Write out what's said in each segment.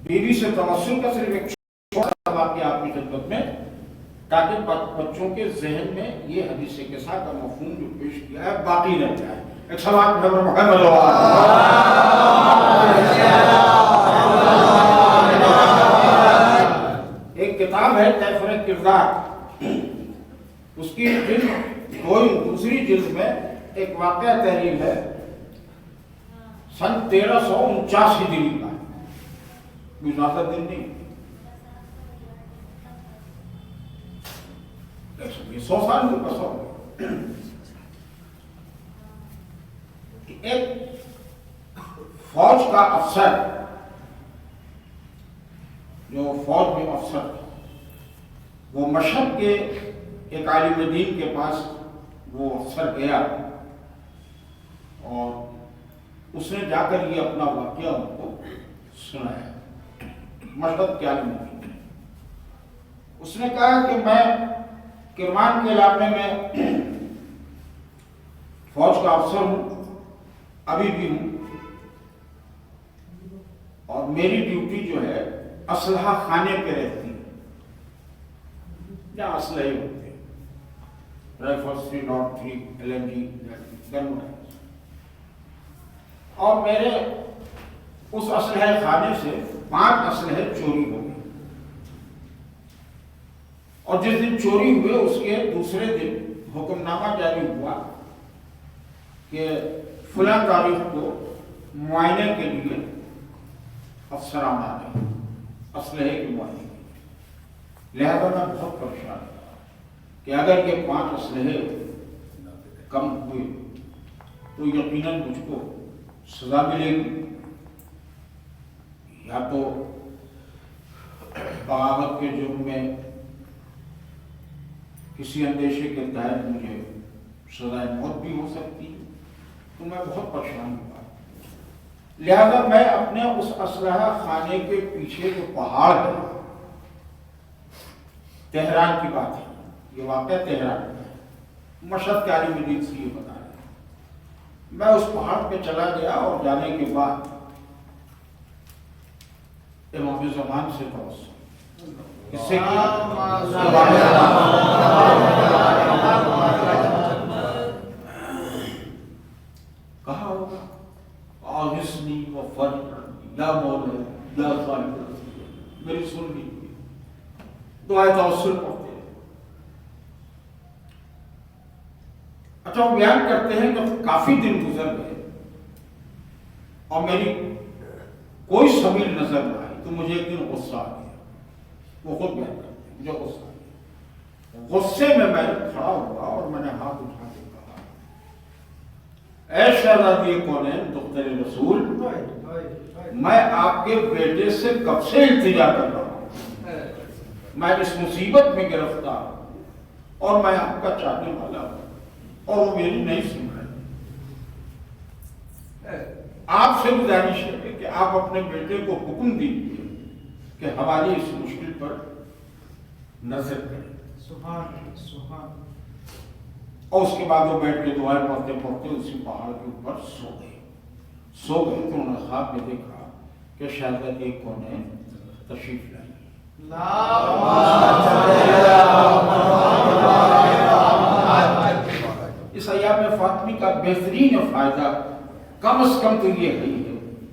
بیوی سے توسل کا صرف ایک چھوٹا سا واقعہ آپ کی خدمت میں، تاکہ بچوں کے ذہن میں یہ حدیث کے ساتھ کا مفہوم جو پیش کیا ہے باقی رہ جائے. ایک سوال محمد ایک کتاب ہے کیفر کردار، اس کی جلد دوسری جلد میں ایک واقعہ تحریر ہے سن 1349 ہجری کا، کوئی زیادہ دن نہیں، 100 سال میں بس ہو گئے. ایک فوج کا افسر، جو فوج میں افسر تھا، وہ مشہد کے ایک عالم دین کے پاس وہ افسر گیا اور اس نے جا کر یہ اپنا واقعہ ان کو سنایا. مشہد کے عالم دین، اس نے کہا کہ میں کرمان کے علاقے میں فوج کا افسر ہوں، ابھی بھی ہوں، اور میری ڈیوٹی جو ہے اسلحہ خانے پہ رہتی ہے، جہاں اسلحے ہوتے ہیں، رائفل 303 LMG گن، اور میرے اس اسلحہ خانے سے 5 اسلحے چوری ہو گئے، اور جس دن چوری ہوئے اس کے دوسرے دن حکم نامہ جاری ہوا کہ فلاں تاریخ کو معائنے کے لیے افسران آ رہے ہیں، اسلحے کے معائنے کے لیے. لہذا میں بہت پریشان تھا کہ اگر یہ 5 اسلحے کم ہوئے تو یقیناً مجھ کو سزا ملے گی، یا تو بغاوت کے جرم میں کسی اندیشے کے تحت مجھے سزائے موت بھی ہو سکتی ہے. تو میں بہت پریشان ہوا، لہذا میں اپنے اس اسلحہ خانے کے پیچھے جو پہاڑ ہے، تہران کی بات ہے، یہ واقعہ تہران میں ہے، مشہد کے عالم دین سے یہ بتا رہے ہیں. میں اس پہاڑ پہ چلا گیا اور جانے کے بعد امام زمان سے توسل، اس سے کہا ہوگا آغثنی و فرجنی یا مولا یا خالق، میری سن لی ہوئی دعائے توسل پڑھتے ہیں. اچھا، وہ بیان کرتے ہیں کہ کافی دن گزر گئے اور میری کوئی سبیل نظر نہ آئی، تو مجھے ایک دن غصہ آ گیا. وہ خود بیان کرتے ہیں مجھے غصہ آ گیا. غصے میں کھڑا ہوا اور میں نے ہاتھ اٹھا کے کہا، اے شہزادی کونین دختر رسول، میں آپ کے بیٹے سے کب سے التجا کر رہا ہوں، میں اس مصیبت میں گرفتار ہوں اور میں آپ کا چاہنے والا ہوں اور وہ میری نہیں سن رہے. آپ سے گزارش ہے کہ آپ اپنے بیٹے کو حکم دیجیے کہ ہماری اس مشکل پر نظر کریں. اور اس کے بعد وہ بیٹھ کے دعائیں پڑھتے پڑھتے اسی پہاڑ کے اوپر سو گئے. تو انہوں نے خواب میں دیکھا کہ شہزادی کونین تشریف لائی. اس ایام فاطمی کا بہترین فائدہ کم از کم تو یہ ہے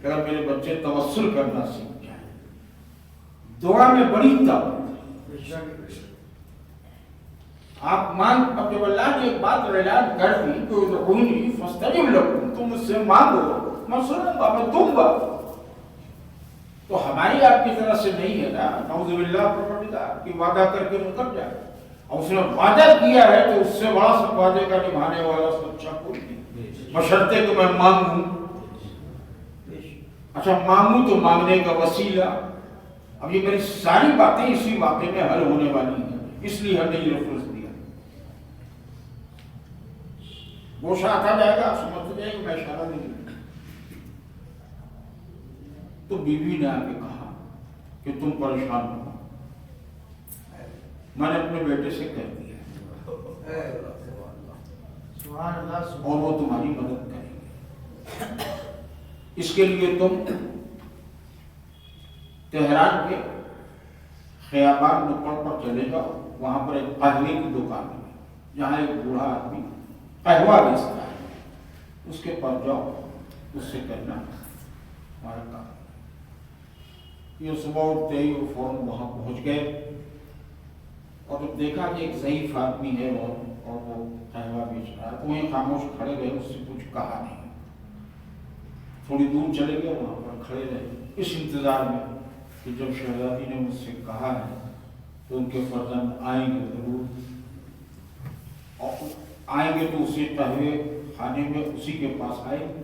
کہ اگر میرے بچے توسل کرنا سیکھ جائیں، دعا میں بڑی طاقت. آپ اب جب اللہ نے ایک بات اعلان کر دی کہ ادعونی فاستجب لکم، تم مجھ سے مانگو میں سنوں گا، میں دوں گا. تو ہماری آپ کی طرح سے نہیں ہے نا، نعوذ باللہ پروردگار کی وعدہ کر کے مکر جائے، اور اس نے وعدہ کیا ہے تو اس سے بڑا سا وعدے کا نبھانے والا سچا کوئی نہیں، بشرطے کہ میں مانگوں. اچھا، مانگوں تو مانگنے کا وسیلہ، اب یہ میری ساری باتیں اسی واقعے میں حل ہونے والی ہیں، اس لیے ہم نے یہ لفظ دیا. گوشہ آتا جائے گا، آپ سمجھتے جائیں کہ میں اشارہ نہیں دوں. تو بیوی نے آ کے کہا کہ تم پریشان ہو، میں نے اپنے بیٹے سے کہہ دیا اور وہ تمہاری مدد کریں گے. اس کے لیے تم تہران کے خیابان نکڑ پر چلے جاؤ، وہاں پر ایک قہوے کی دکان ہے جہاں ایک بوڑھا آدمی قہوہ بیچتا ہے، اس کے پاس جاؤ، اس سے کہنا ہمارا کام۔ یہ صبح اٹھتے ہی وہ فوراً وہاں پہنچ گئے اور جب دیکھا کہ ایک ضعیف آدمی ہے اور وہ قہوہ بیچ رہا ہے تو وہیں خاموش کھڑے گئے، اس سے کچھ کہا نہیں۔ تھوڑی دور چلے گئے، وہاں پر کھڑے رہے اس انتظار میں کہ جب شہزادی نے مجھ سے کہا ہے تو ان کے فرزند آئیں گے ضرور، اور آئیں گے تو اسی قہوے خانے میں اسی کے پاس آئیں گے۔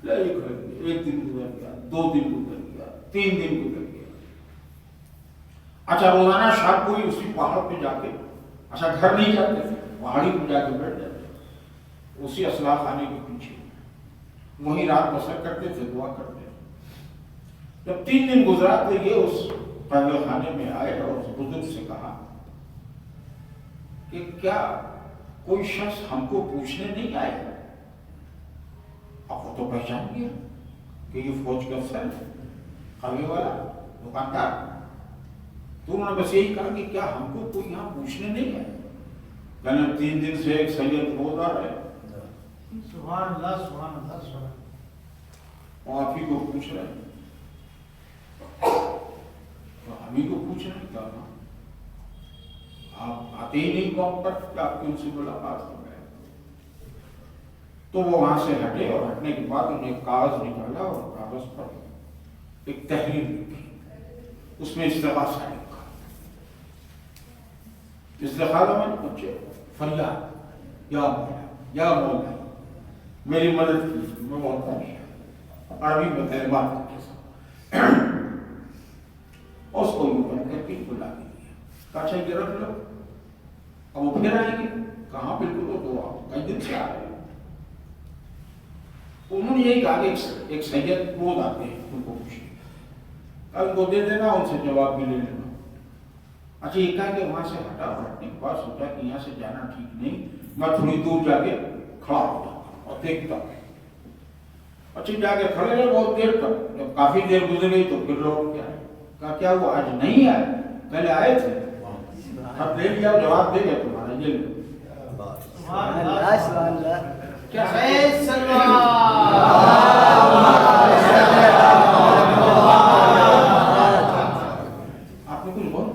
ایک دن گزر گیا، 2 دن گزر گیا، 3 دن گزر گیا۔ اچھا روزانہ شام کو ہی اسی پہاڑ پہ جا کے، اچھا گھر نہیں جاتے تھے، پہاڑی پہ جا کے بیٹھ جاتے تھے اسی اصلاح خانے کے پیچھے، وہیں رات بسر کرتے تھے، دعا کرتے تھے۔ جب 3 دن گزرا تو یہ اس قہوے خانے میں آئے اور اس بزرگ سے کہا کہ کیا کوئی شخص ہم کو پوچھنے نہیں آئے؟ اب وہ تو پہچان گیا کہ یہ فوج کا افسر ہے، قہوے والا دکاندار۔ تو انہوں نے بس یہی کہا کہ کیا ہم کو کوئی یہاں پوچھنے نہیں آئے؟ کہنا 3 دن سے ایک سید روز آ رہے، سبحان اللہ سبحان اللہ سبحان اللہ، اور آپ ہی کو پوچھ رہے ہیں، تو ہم ہی کو پوچھ رہے ہیں کیا آپ آتے ہی نہیں قوم پر کہ آپ کی ان سے ملاقات ہو گئے؟ تو وہ وہاں سے ہٹے اور ہٹنے کے بعد انہوں نے ایک کاغذ نکالا اور کاغذ پر ایک تحریر لکھی، اس میں استغاثہ لکھا۔ استغاثہ میں پوچھے فریاد، یا مولا یا مولا میری مدد کیجیے، میں بولتا نہیں عربی میں کلمات کے ساتھ، اور اس کو یوں کر کے بلا دیا۔ کہا اچھا یہ رکھ لو، اب وہ پھر آئیں گے، کہاں بالکل تو آپ کئی دن سے آ رہے ہیں۔ انہوں نے یہی کہا کہ ایک سید روز آتے ہیں، ان کو پوچھیں، ان کو دے دینا، ان سے جواب بھی لے لینا۔ اچھا یہ کہا کہ وہاں سے ہٹا، اور ہٹنے کے بعد سوچا کہ یہاں سے جانا ٹھیک نہیں، میں تھوڑی دور جا کے کھڑا ہو جاتا اور دیکھتا ہوں۔ اچھا جا کے کھڑے رہے بہت دیر تک، جب کافی دیر گزر گئی تو پھر لوٹ کے آئے۔ کہا کیا وہ آج نہیں آئے؟ پہلے آئے تھے، اب دے لیا، جواب دے گئے تمہارا، یہ لو۔ کیا آپ نے کچھ بہت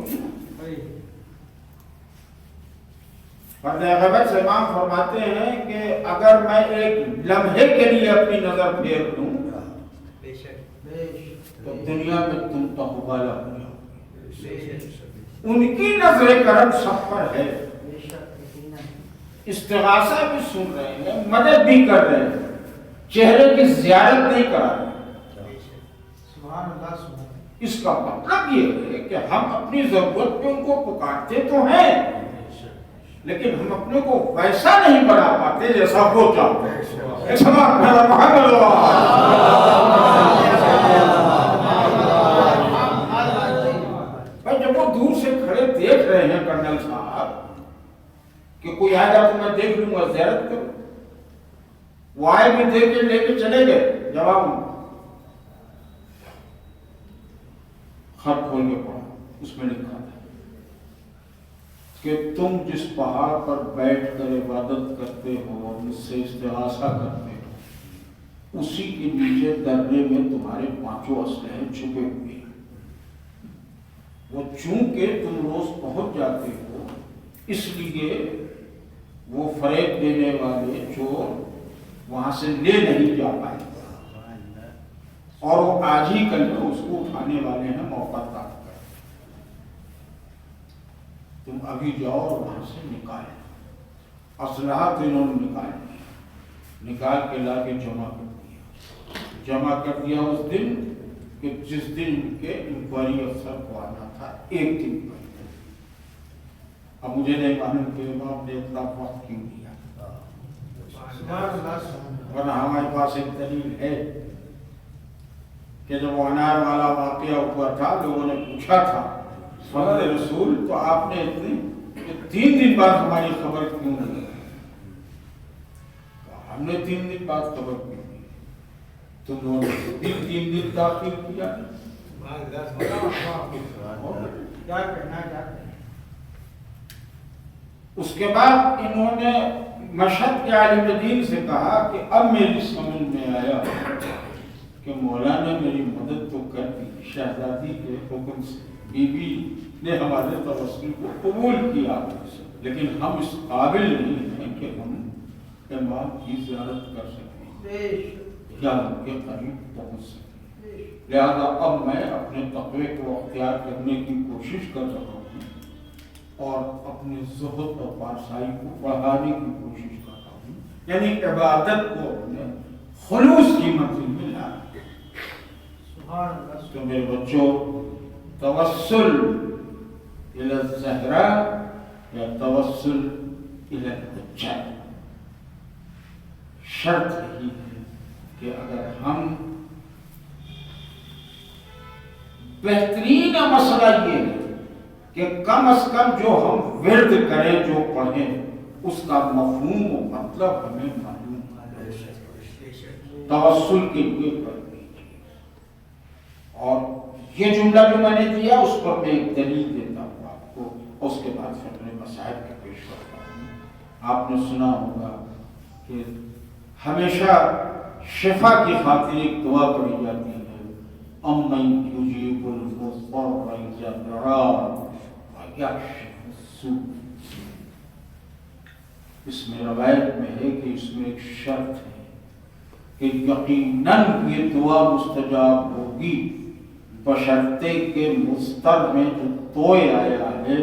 غیبت سے امام فرماتے ہیں کہ اگر میں ایک لمحے کے لیے اپنی نظر پھیر دوں تو دنیا میں تم تحوالہ ہو جاؤ۔ ان کی نظر کرم سب پر ہے، استغاثہ بھی سن رہے ہیں، مدد بھی کر رہے ہیں، چہرے کی زیارت نہیں کرا رہے۔ سبحان اللہ سبحان اللہ۔ اس کا مطلب یہ ہے کہ ہم اپنی ضرورت پہ ان کو پکارتے تو ہیں، لیکن ہم اپنے کو ویسا نہیں بنا پاتے جیسا وہ چاہتے ہیں۔ ایک سماعت میں محمد بھائی، جب وہ دور سے کھڑے دیکھ رہے ہیں کرنل صاحب کہ کوئی آئے گا تو میں دیکھ لوں گا، زیارت کروں، وہ آئے بھی دیکھ کے لے کے چلے گئے۔ جواب خط کھول کے پڑھا، اس میں لکھا تھا کہ تم جس پہاڑ پر بیٹھ کر عبادت کرتے ہو اور مجھ سے استغاثہ کرتے ہو، اسی کے نیچے درے میں تمہارے 5 اسلحے چھپے ہوئے ہیں۔ وہ چونکہ تم روز پہنچ جاتے ہو، اس لیے وہ فریب دینے والے چور وہاں سے لے نہیں جا پائے، اور وہ آج ہی کل میں اس کو اٹھانے والے ہیں موقع تک۔ تم ابھی جاؤ اور وہاں سے نکالو۔ اسلحہ تو انہوں نے نکال کے لا کے جمع کر دیا اس دن کہ جس دن کے انکوائری افسر کو آنا تھا، 1 دن پہلے۔ اب مجھے نہیں معلوم کہ امام نے اتنا وقت کیوں دیا، ورنہ ہمارے پاس ایک دلیل ہے کہ جب وہ انار والا واقعہ ہوا تھا، لوگوں نے پوچھا تھا فضل رسول تو آپ نے اتنے 3 دن بعد ہماری خبر کیوں نہیں؟ ہم نے 3 دن بعد خبر کیوں دی؟ تم لوگوں نے 3 دن تاخیر کیا۔ کیا کہنا ہے، کیا کہنا ہے۔ اس کے بعد انہوں نے مشہد کے عالم دین سے کہا کہ اب میری سمجھ میں آیا کہ مولا نے میری مدد تو کر دی، شہزادی کے حکم سے بی بی نے ہمارے توسل کو قبول کیا، لیکن ہم اس قابل نہیں ہیں کہ ہم امام کی زیارت کر سکیں یا ان کے قریب پہنچ سکیں، لہذا اب میں اپنے تقوی کو اختیار کرنے کی کوشش کر رہا ہوں اور اپنے زہد اور پارسائی کو بڑھانے کی کوشش کر رہا ہوں، یعنی عبادت کو اپنے خلوص کی منزل میں لانا۔ تو میرے بچوں، توسل الی الزہراء یا توسل الی الحجہ، شرط یہی ہے کہ اگر ہم، بہترین مسئلہ یہ ہے کہ کم از کم جو ہم ورد کریں، جو پڑھیں، اس کا مفہوم و مطلب ہمیں معلوم ہے۔ توسل کے لیے پڑھیں، اور یہ جملہ جو میں نے دیا اس پر میں ایک دلیل دیتا ہوں آپ کو، اس کے بعد پھر اپنے مسائل کے پیش کرتا ہوں۔ آپ نے سنا ہوگا کہ ہمیشہ شفا کی خاطر ایک دعا پڑھی جاتی ہے، امن یجیب المضطر اذا دعاه ویکشف السوء۔ اس میں روایت میں ہے کہ اس میں ایک شرط ہے کہ یقیناً یہ دعا مستجاب ہوگی بشرطے کے مضطر میں جو توئے آیا ہے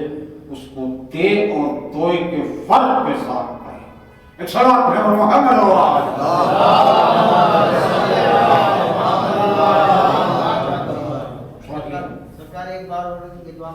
اس کو تے اور توئے کے فرق کے ساتھ پڑھے۔ ایک سلام ہے محمد سرکار ایک بار اور ان کی دعا